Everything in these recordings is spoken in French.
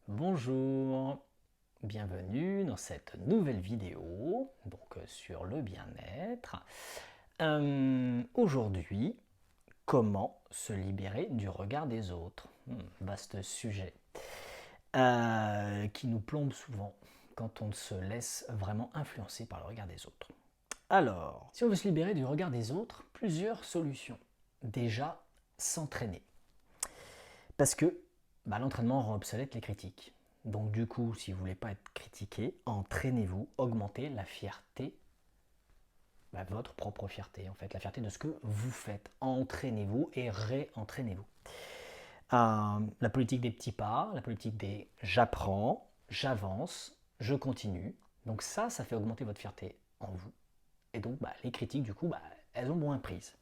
Bonjour, bienvenue dans cette nouvelle vidéo sur le bien-être. Aujourd'hui, comment se libérer du regard des autres? Vaste sujet qui nous plombe souvent quand on se laisse vraiment influencer par le regard des autres. Alors, si on veut se libérer du regard des autres, plusieurs solutions. Déjà, s'entraîner. Parce que l'entraînement rend obsolète les critiques. Donc du coup, si vous ne voulez pas être critiqué, entraînez-vous, augmentez la fierté, votre propre fierté en fait, la fierté de ce que vous faites. Entraînez-vous et réentraînez-vous. La politique des petits pas, la politique des j'apprends, j'avance, je continue. Donc ça fait augmenter votre fierté en vous. Et donc les critiques, du coup, elles ont moins prise.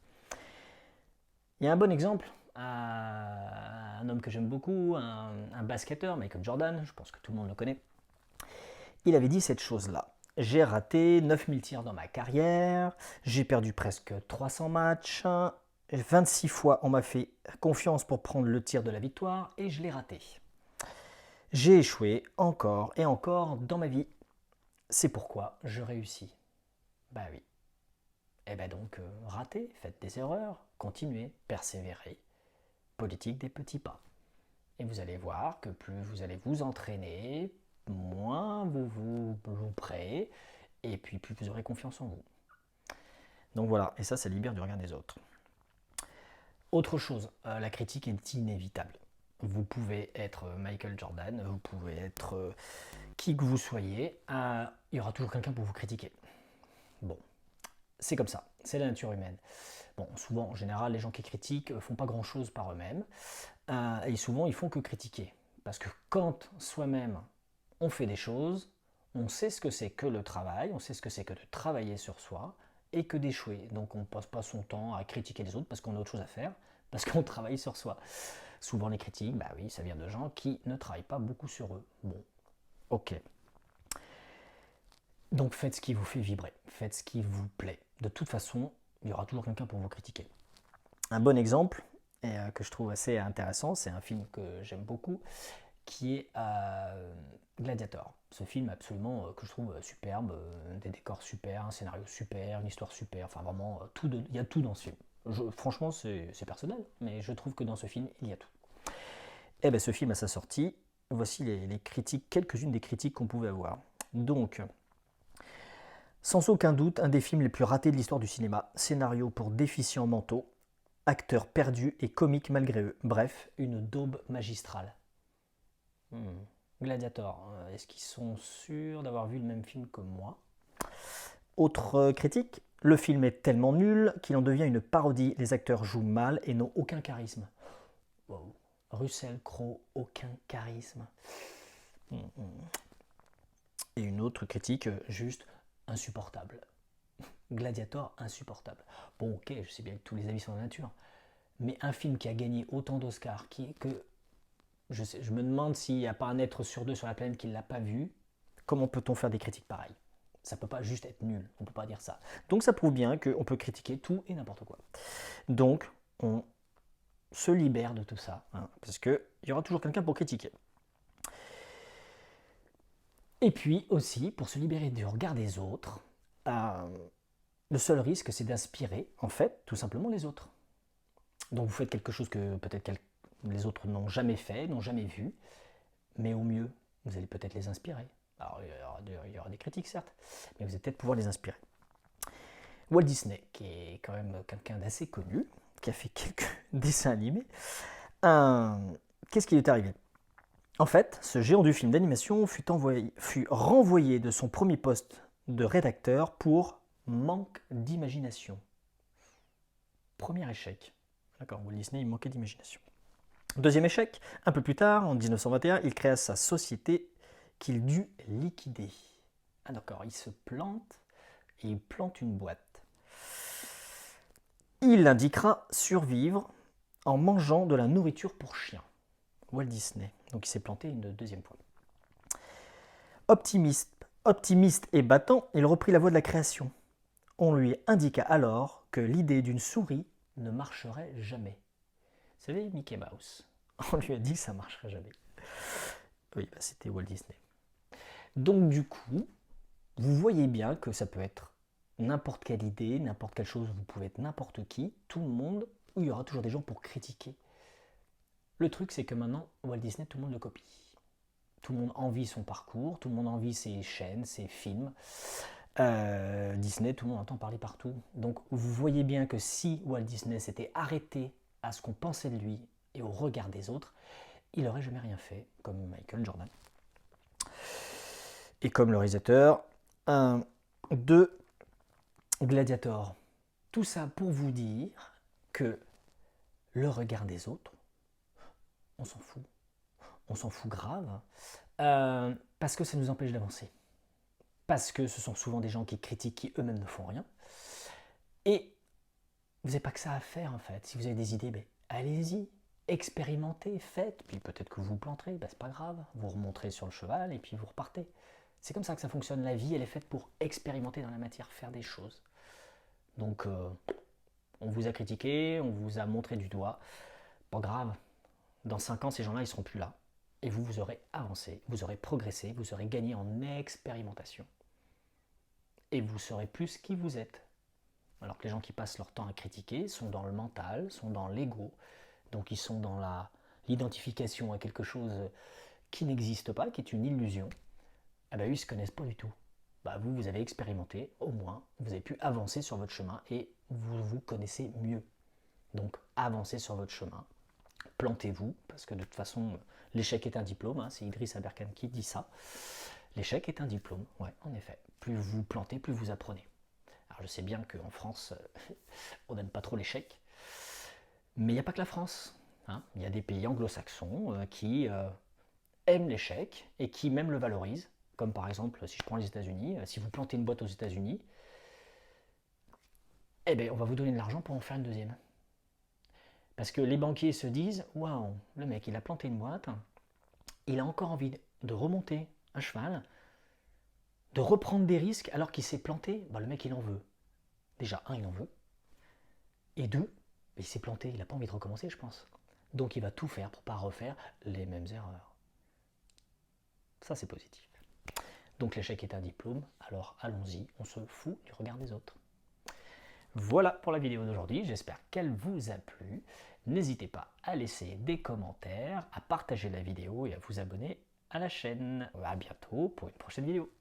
Il y a un bon exemple, un homme que j'aime beaucoup, un basketteur, Michael Jordan, je pense que tout le monde le connaît. Il avait dit cette chose-là. J'ai raté 9000 tirs dans ma carrière, j'ai perdu presque 300 matchs, 26 fois on m'a fait confiance pour prendre le tir de la victoire et je l'ai raté. J'ai échoué encore et encore dans ma vie. C'est pourquoi je réussis. Bah oui. Et ben donc, ratez, faites des erreurs, continuez, persévérez. Politique des petits pas. Et vous allez voir que plus vous allez vous entraîner, moins vous vous louperez, et puis plus vous aurez confiance en vous. Donc voilà, et ça libère du regard des autres. Autre chose, la critique est inévitable. Vous pouvez être Michael Jordan, vous pouvez être qui que vous soyez, il y aura toujours quelqu'un pour vous critiquer. Bon, c'est comme ça, c'est la nature humaine. Bon, souvent, en général, les gens qui critiquent font pas grand-chose par eux-mêmes, et souvent, ils font que critiquer. Parce que quand soi-même, on fait des choses, on sait ce que c'est que le travail, on sait ce que c'est que de travailler sur soi, et que d'échouer. Donc on ne passe pas son temps à critiquer les autres parce qu'on a autre chose à faire, parce qu'on travaille sur soi. Souvent les critiques, oui, ça vient de gens qui ne travaillent pas beaucoup sur eux. Bon, ok. Donc faites ce qui vous fait vibrer, faites ce qui vous plaît. De toute façon, il y aura toujours quelqu'un pour vous critiquer. Un bon exemple, et que je trouve assez intéressant, c'est un film que j'aime beaucoup, qui est Gladiator. Ce film absolument que je trouve superbe, des décors super, un scénario super, une histoire super, enfin vraiment, il y a tout dans ce film. Franchement, c'est personnel, mais je trouve que dans ce film, il y a tout. Et bien ce film à sa sortie, voici les critiques, quelques-unes des critiques qu'on pouvait avoir. Donc, sans aucun doute, un des films les plus ratés de l'histoire du cinéma. Scénario pour déficients mentaux, acteurs perdus et comiques malgré eux. Bref, une daube magistrale. Gladiator, est-ce qu'ils sont sûrs d'avoir vu le même film que moi? Autre critique, le film est tellement nul qu'il en devient une parodie. Les acteurs jouent mal et n'ont aucun charisme. Wow. Russell Crowe, aucun charisme. Et une autre critique, juste insupportable. Gladiator, insupportable. Bon, ok, je sais bien que tous les avis sont de la nature, mais un film qui a gagné autant d'Oscars, je me demande s'il n'y a pas un être sur deux sur la planète qui ne l'a pas vu. Comment peut-on faire des critiques pareilles? Ça peut pas juste être nul, on peut pas dire ça. Donc ça prouve bien qu'on peut critiquer tout et n'importe quoi. Donc on se libère de tout ça, parce qu'il y aura toujours quelqu'un pour critiquer. Et puis aussi, pour se libérer du regard des autres, le seul risque c'est d'inspirer, en fait, tout simplement les autres. Donc vous faites quelque chose que peut-être les autres n'ont jamais fait, n'ont jamais vu, mais au mieux, vous allez peut-être les inspirer. Alors il y aura des critiques certes, mais vous allez peut-être pouvoir les inspirer. Walt Disney, qui est quand même quelqu'un d'assez connu, qui a fait quelques dessins animés, qu'est-ce qui lui est arrivé? En fait, ce géant du film d'animation fut renvoyé de son premier poste de rédacteur pour manque d'imagination. Premier échec. D'accord, Walt Disney, il manquait d'imagination. Deuxième échec, un peu plus tard, en 1921, il créa sa société qu'il dut liquider. Ah d'accord, il se plante et il plante une boîte. Il indiquera survivre en mangeant de la nourriture pour chiens. Walt Disney. Donc il s'est planté une deuxième fois. Optimiste et battant, il reprit la voie de la création. On lui indiqua alors que l'idée d'une souris ne marcherait jamais. Vous savez, Mickey Mouse, on lui a dit que ça ne marcherait jamais. Oui, bah, c'était Walt Disney. Donc du coup, vous voyez bien que ça peut être n'importe quelle idée, n'importe quelle chose, vous pouvez être n'importe qui, tout le monde, où il y aura toujours des gens pour critiquer. Le truc, c'est que maintenant, Walt Disney, tout le monde le copie. Tout le monde envie son parcours, tout le monde envie ses chaînes, ses films. Disney, tout le monde entend parler partout. Donc vous voyez bien que si Walt Disney s'était arrêté à ce qu'on pensait de lui et au regard des autres, il n'aurait jamais rien fait, comme Michael Jordan. Et comme le réalisateur de Gladiator. Tout ça pour vous dire que le regard des autres, on s'en fout. On s'en fout grave. Parce que ça nous empêche d'avancer. Parce que ce sont souvent des gens qui critiquent, qui eux-mêmes ne font rien. Et vous n'avez pas que ça à faire en fait. Si vous avez des idées, ben, allez-y, expérimentez, faites. Puis peut-être que vous vous planterez, ben, c'est pas grave. Vous remonterez sur le cheval et puis vous repartez. C'est comme ça que ça fonctionne. La vie, elle est faite pour expérimenter dans la matière, faire des choses. Donc, on vous a critiqué, on vous a montré du doigt. Pas grave. Dans 5 ans, ces gens-là, ils seront plus là. Et vous, vous aurez avancé, vous aurez progressé, vous aurez gagné en expérimentation. Et vous saurez plus qui vous êtes. Alors que les gens qui passent leur temps à critiquer sont dans le mental, sont dans l'ego, donc ils sont dans l'identification à quelque chose qui n'existe pas, qui est une illusion. Ah ben eux, ils ne se connaissent pas du tout. Bah vous, vous avez expérimenté, au moins, vous avez pu avancer sur votre chemin et vous vous connaissez mieux. Donc avancez sur votre chemin, plantez-vous, parce que de toute façon, l'échec est un diplôme, hein, c'est Idriss Aberkan qui dit ça. L'échec est un diplôme, ouais, en effet. Plus vous plantez, plus vous apprenez. Alors je sais bien qu'en France, on n'aime pas trop l'échec, mais il n'y a pas que la France. Hein. Il y a des pays anglo-saxons qui aiment l'échec et qui même le valorisent. Comme par exemple, si je prends les États-Unis, si vous plantez une boîte aux États-Unis, eh bien, on va vous donner de l'argent pour en faire une deuxième. Parce que les banquiers se disent, waouh, le mec, il a planté une boîte, il a encore envie de remonter un cheval, de reprendre des risques alors qu'il s'est planté, bah, le mec, il en veut. Déjà, un, il en veut. Et deux, il s'est planté, il n'a pas envie de recommencer, je pense. Donc, il va tout faire pour ne pas refaire les mêmes erreurs. Ça, c'est positif. Donc, l'échec est un diplôme, alors allons-y, on se fout du regard des autres. Voilà pour la vidéo d'aujourd'hui, j'espère qu'elle vous a plu. N'hésitez pas à laisser des commentaires, à partager la vidéo et à vous abonner à la chaîne. A bientôt pour une prochaine vidéo.